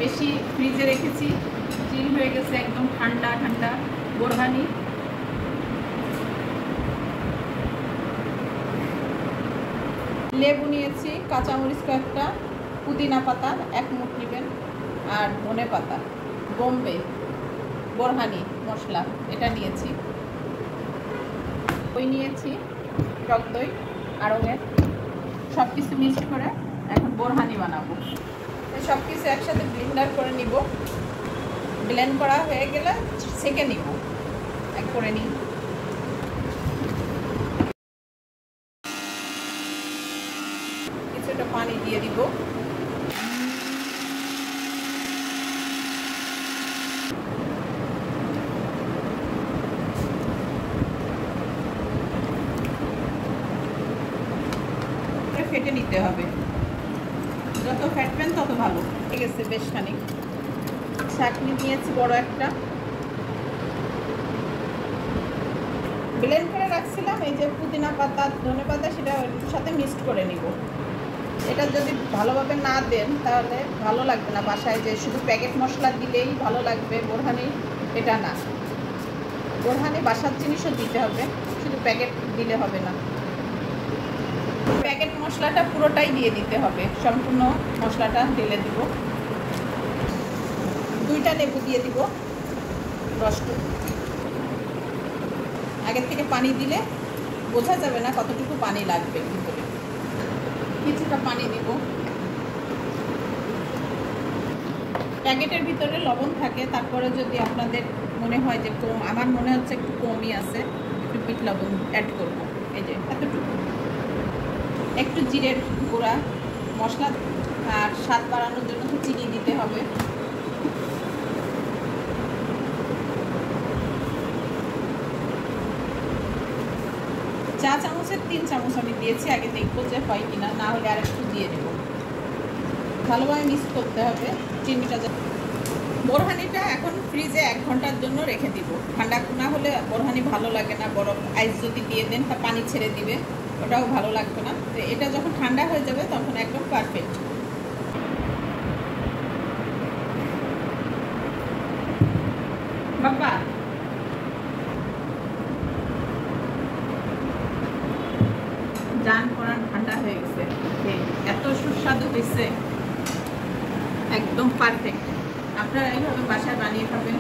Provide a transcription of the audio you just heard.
বেশি ফ্রিজে রেখেছি, চিল হয়ে গেছে একদম ঠান্ডা ঠান্ডা বোরহানি। লেবু নিয়েছি, কাঁচামরিচ কয়েকটা, পুদিনা পাতা 1 মুঠ নেবেন, আর ধনে পাতা, বোম্বে বোরহানি মশলা এটা নিয়েছি। দই নিয়েছি, টক দই আড়ঙের, সব কিছু মিক্সড করে এখন বোরহানি বানাবো। সব কিছু একসাথে ব্লেন্ডার করে নিব। ব্লেন্ড করা হয়ে গেলে ছেঁকে নিব, এক করে নিই। কিছুটা পানি দিয়ে দিব। ফেটে নিতে হবে, যত ফেটবেন তত ভালো। ঠিক আছে, বেশ খানিক। চাটনি নিয়েছি বড় একটা, ব্লেন্ড করে রাখছিলাম। এই যে পুদিনা পাতা ধনে পাতা সেটা সাথে মিক্সড করে নিব। এটা যদি ভালোভাবে না দেন তাহলে ভালো লাগবে না। বাসায় যে শুধু প্যাকেট মশলা দিলেই ভালো লাগবে বোরহানি, এটা না। বোরহানি বাসার জিনিসও দিতে হবে, শুধু প্যাকেট দিলে হবে না। প্যাকেট মশলাটা পুরোটাই দিয়ে দিতে হবে, সম্পূর্ণ মশলাটা ঢেলে দিব। 2টা লেবু দিয়ে দিব, রসটুকু। আগের থেকে পানি দিলে বোঝা যাবে না কতটুকু পানি লাগবে ভিতরে। কিছুটা পানি দিব। প্যাকেটের ভিতরে লবণ থাকে, তারপরে যদি আপনাদের মনে হয় যে কম, আমার মনে হচ্ছে একটু কমই আছে, একটু বিট লবণ অ্যাড করব। এই যে এতটুকু। একটু জিরের গুঁড়া মশলা, আর স্বাদ বাড়ানোর জন্য তো চিনি দিতে হবে। চা চামচের 3 চামচ আমি দিয়েছি। আগে দেখবো যে হয় কিনা, না হলে আর একটু দিয়ে দেবো। ভালোভাবে মিক্স করতে হবে চিনিটা। বোরহানিটা এখন ফ্রিজে 1 ঘন্টার জন্য রেখে দিব। ঠান্ডা না হলে বোরহানি ভালো লাগে না। বরফ আইস যদি দিয়ে দেন তা পানি ছেড়ে দিবে, ওটাও ভালো লাগবে না। তো এটা যখন ঠান্ডা হয়ে যাবে তখন একদম পারফেক্ট। বাবা জান করার ঠান্ডা হয়ে গেছে, এত সুস্বাদু হয়েছে, একদম পারফেক্ট। আপনারা এইভাবে বাসায় বানিয়ে খাবেন।